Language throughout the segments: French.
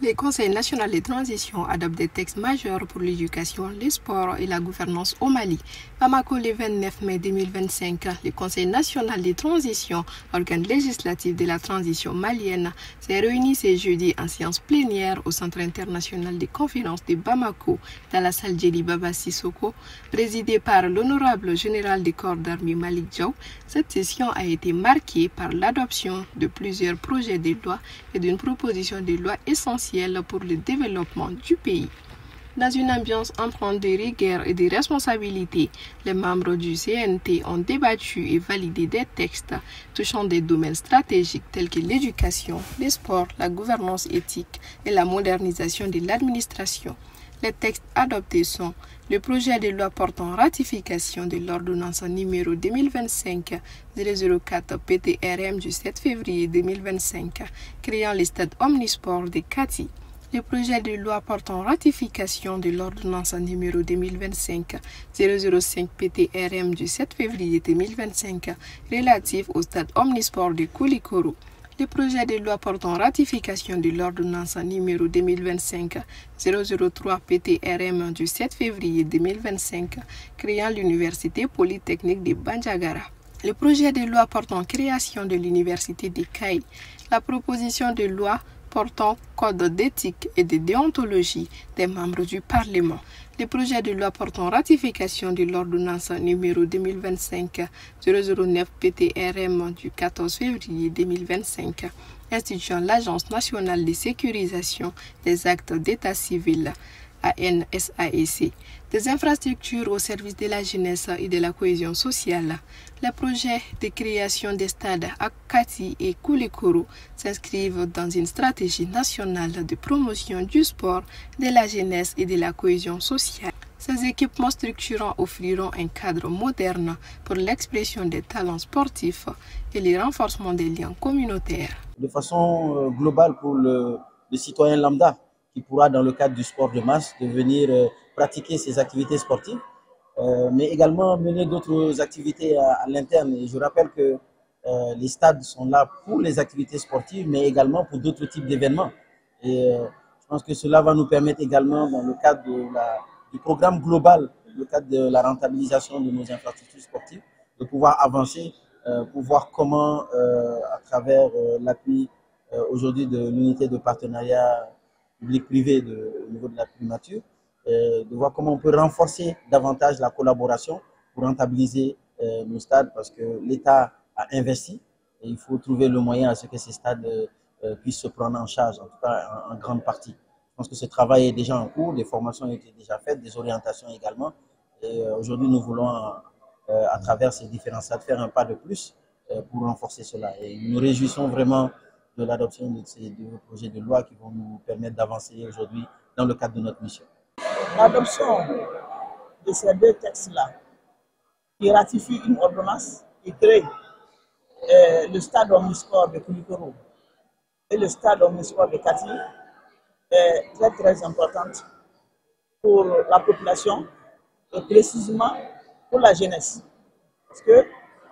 Le Conseil national de transition adopte des textes majeurs pour l'éducation, les sports et la gouvernance au Mali. Bamako, le 29 mai 2025, le Conseil national de transition, organe législatif de la transition malienne, s'est réuni ce jeudi en séance plénière au Centre international de conférences de Bamako, dans la salle Djeli Baba Sissoko, présidée par l'honorable général des corps d'armée Malik Diaw. Cette session a été marquée par l'adoption de plusieurs projets de loi et d'une proposition de loi essentielle pour le développement du pays. Dans une ambiance empreinte de rigueur et de responsabilité, les membres du CNT ont débattu et validé des textes touchant des domaines stratégiques tels que l'éducation, les sports, la gouvernance éthique et la modernisation de l'administration. Les textes adoptés sont le projet de loi portant ratification de l'ordonnance numéro 2025-004 PTRM du 7 février 2025, créant les stades omnisports de Kati. Le projet de loi portant ratification de l'ordonnance numéro 2025-005 PTRM du 7 février 2025 relatif au stade omnisport de Koulikoro. Le projet de loi portant ratification de l'ordonnance numéro 2025-003 PTRM du 7 février 2025 créant l'université polytechnique de Bandiagara. Le projet de loi portant création de l'université de Kaï. La proposition de loi portant code d'éthique et de déontologie des membres du Parlement. Le projet de loi portant ratification de l'ordonnance numéro 2025-009 PTRM du 14 février 2025, instituant l'Agence nationale de sécurisation des actes d'état civil, ANSAEC, des infrastructures au service de la jeunesse et de la cohésion sociale. Les projets de création des stades à Kati et Koulikoro s'inscrivent dans une stratégie nationale de promotion du sport, de la jeunesse et de la cohésion sociale. Ces équipements structurants offriront un cadre moderne pour l'expression des talents sportifs et le renforcement des liens communautaires. De façon globale pour le citoyen lambda, qui pourra, dans le cadre du sport de masse, de venir pratiquer ses activités sportives, mais également mener d'autres activités à l'interne. Et je rappelle que les stades sont là pour les activités sportives, mais également pour d'autres types d'événements. Et je pense que cela va nous permettre également, dans le cadre du programme global, le cadre de la rentabilisation de nos infrastructures sportives, de pouvoir avancer pour voir comment, à travers l'appui aujourd'hui de l'unité de partenariat public-privé au niveau de la primature, de voir comment on peut renforcer davantage la collaboration pour rentabiliser nos stades, parce que l'État a investi et il faut trouver le moyen à ce que ces stades puissent se prendre en charge, en tout cas en grande partie. Je pense que ce travail est déjà en cours, des formations ont été déjà faites, des orientations également. Et aujourd'hui, nous voulons, à travers ces différents stades, faire un pas de plus pour renforcer cela. Et nous nous réjouissons vraiment de l'adoption de ces deux projets de loi qui vont nous permettre d'avancer aujourd'hui dans le cadre de notre mission. L'adoption de ces deux textes-là, qui ratifient une ordonnance qui crée le stade omnisport de Koulikoro et le stade omnisport de Kati, est très très importante pour la population et précisément pour la jeunesse. Parce que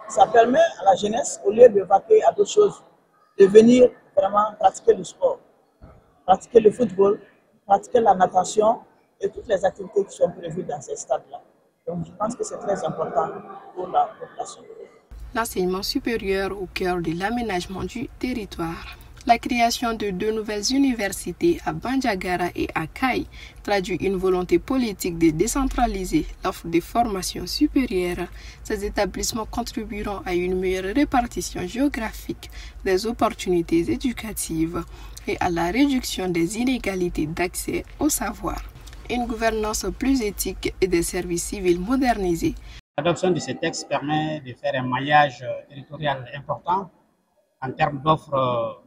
ça permet à la jeunesse, au lieu de vaquer à d'autres choses, de venir vraiment pratiquer le sport, pratiquer le football, pratiquer la natation et toutes les activités qui sont prévues dans ces stades-là. Donc je pense que c'est très important pour la population. L'enseignement supérieur au cœur de l'aménagement du territoire. La création de deux nouvelles universités à Bandiagara et à Kaï traduit une volonté politique de décentraliser l'offre de formation supérieure. Ces établissements contribueront à une meilleure répartition géographique des opportunités éducatives et à la réduction des inégalités d'accès au savoir. Une gouvernance plus éthique et des services civils modernisés. L'adoption de ces textes permet de faire un maillage territorial important en termes d'offres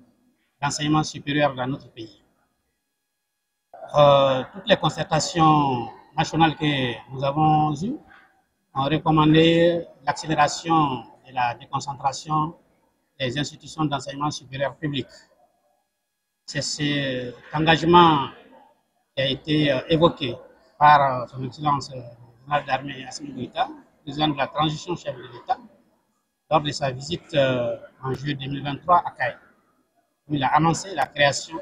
d'enseignement supérieur dans notre pays. Toutes les concertations nationales que nous avons eues ont recommandé l'accélération de la déconcentration des institutions d'enseignement supérieur public. C'est cet engagement qui a été évoqué par son Excellence le général d'armée Assimi Goïta, président de la transition chef de l'État, lors de sa visite en juillet 2023 à Kaï. Il a annoncé la création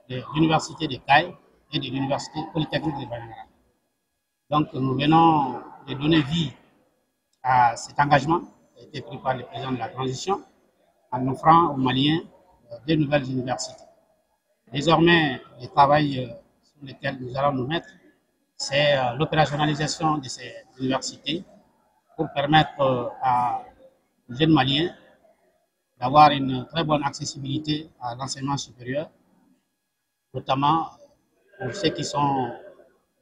de l'Université de Caille et de l'Université polytechnique de Banjagara. Donc nous venons de donner vie à cet engagement qui a été pris par le président de la transition en offrant aux Maliens de nouvelles universités. Désormais, le travail sur lequel nous allons nous mettre, c'est l'opérationnalisation de ces universités pour permettre aux jeunes Maliens d'avoir une très bonne accessibilité à l'enseignement supérieur, notamment pour ceux qui sont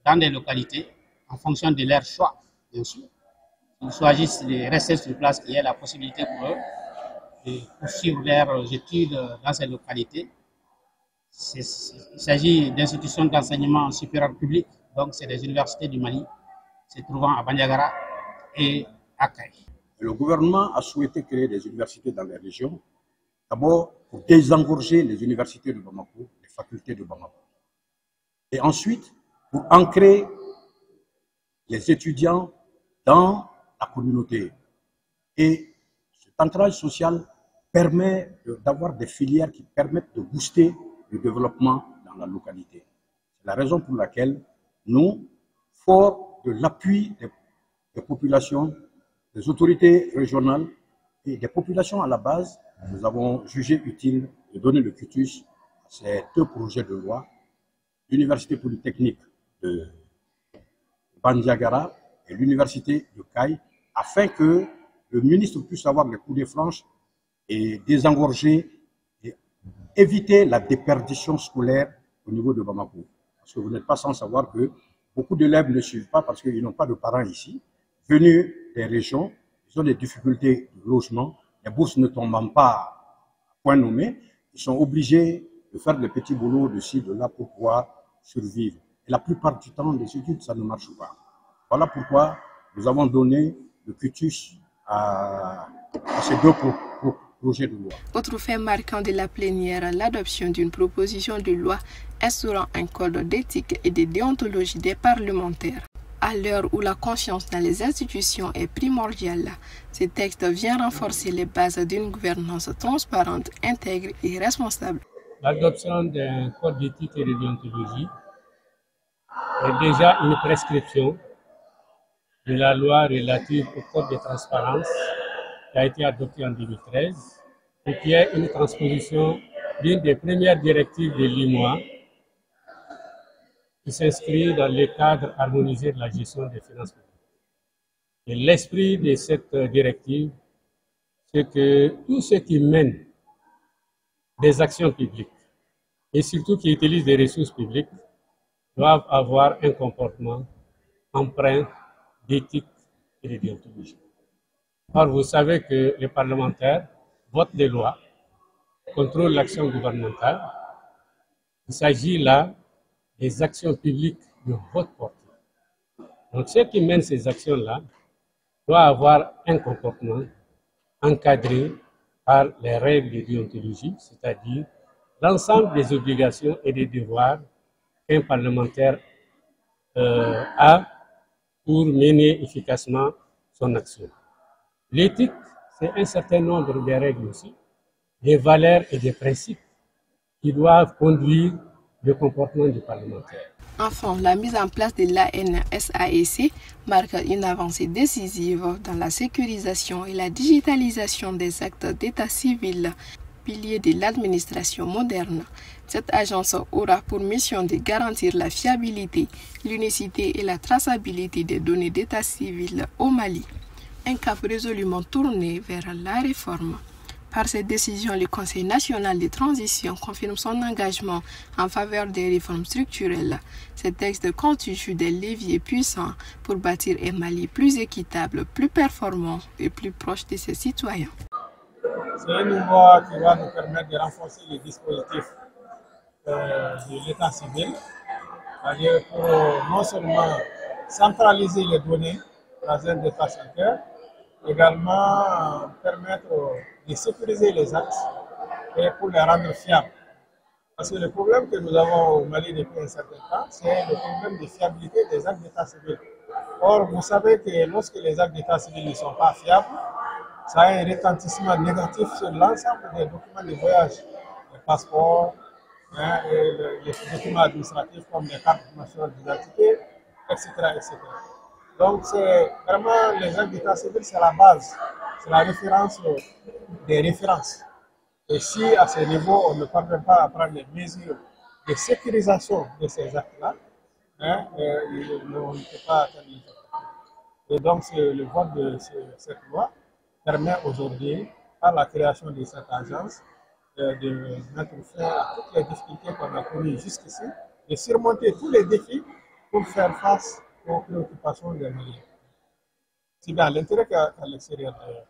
dans des localités, en fonction de leur choix, bien sûr. S'ils choisissent de rester sur place, qu'il y ait la possibilité pour eux de poursuivre leurs études dans ces localités. Il s'agit d'institutions d'enseignement supérieur public, donc c'est des universités du Mali, se trouvant à Bandiagara et à Caille. Le gouvernement a souhaité créer des universités dans les régions, d'abord pour désengorger les universités de Bamako, les facultés de Bamako. Et ensuite, pour ancrer les étudiants dans la communauté. Et cet ancrage social permet d'avoir des filières qui permettent de booster le développement dans la localité. C'est la raison pour laquelle nous, forts de l'appui des populations, des autorités régionales et des populations à la base, nous avons jugé utile de donner le quitus à ces deux projets de loi, l'Université polytechnique de Bandiagara et l'Université de Caille, afin que le ministre puisse avoir les coudées franches et désengorger et éviter la déperdition scolaire au niveau de Bamako. Parce que vous n'êtes pas sans savoir que beaucoup d'élèves ne suivent pas parce qu'ils n'ont pas de parents ici, venus des régions, ils ont des difficultés de logement, les bourses ne tombent pas à point nommé, ils sont obligés de faire des petits boulots de ci, de là pour pouvoir survivre. Et la plupart du temps, les études, ça ne marche pas. Voilà pourquoi nous avons donné le quitus à ces deux projets de loi. Autre fait marquant de la plénière, l'adoption d'une proposition de loi instaurant un code d'éthique et de déontologie des parlementaires. À l'heure où la confiance dans les institutions est primordiale, ce texte vient renforcer les bases d'une gouvernance transparente, intègre et responsable. L'adoption d'un code d'éthique et de déontologie est déjà une prescription de la loi relative au code de transparence qui a été adoptée en 2013 et qui est une transposition d'une des premières directives de l'IMOA qui s'inscrit dans le cadre harmonisé de la gestion des finances publiques. Et l'esprit de cette directive, c'est que tous ceux qui mènent des actions publiques et surtout qui utilisent des ressources publiques doivent avoir un comportement empreint d'éthique et de déontologie. Or, vous savez que les parlementaires votent des lois, contrôlent l'action gouvernementale. Il s'agit là des actions publiques de haute portée. Donc, ceux qui mènent ces actions-là doivent avoir un comportement encadré par les règles de déontologie, c'est-à-dire l'ensemble des obligations et des devoirs qu'un parlementaire a pour mener efficacement son action. L'éthique, c'est un certain nombre de règles aussi, des valeurs et des principes qui doivent conduire le comportement du parlementaire. Enfin, la mise en place de l'ANSAEC marque une avancée décisive dans la sécurisation et la digitalisation des actes d'état civil, pilier de l'administration moderne. Cette agence aura pour mission de garantir la fiabilité, l'unicité et la traçabilité des données d'état civil au Mali. Un cap résolument tourné vers la réforme. Par cette décision, le Conseil national de transition confirme son engagement en faveur des réformes structurelles. Ce texte constitue des leviers puissants pour bâtir un Mali plus équitable, plus performant et plus proche de ses citoyens. C'est une loi qui va nous permettre de renforcer les dispositifs de l'état civil, c'est-à-dire pour non seulement centraliser les données dans un data center, également permettre de sécuriser les actes et pour les rendre fiables. Parce que le problème que nous avons au Mali depuis un certain temps, c'est le problème de fiabilité des actes d'état civil. Or, vous savez que lorsque les actes d'état civil ne sont pas fiables, ça a un retentissement négatif sur l'ensemble des documents de voyage, les passeports, hein, et les documents administratifs comme les cartes nationales d'identité, etc., etc. Donc, c'est vraiment les règles d'état civil, c'est la base, c'est la référence des références. Et si à ce niveau, on ne parvient pas à prendre les mesures de sécurisation de ces actes-là, hein, on ne peut pas atteindre les objectifs. Et donc, le vote de cette loi permet aujourd'hui, par la création de cette agence, de mettre fin à toutes les difficultés qu'on a connues jusqu'ici, de surmonter tous les défis pour faire face aux préoccupations des Maliens. C'est bien à l'intérieur qu'à l'extérieur d'ailleurs.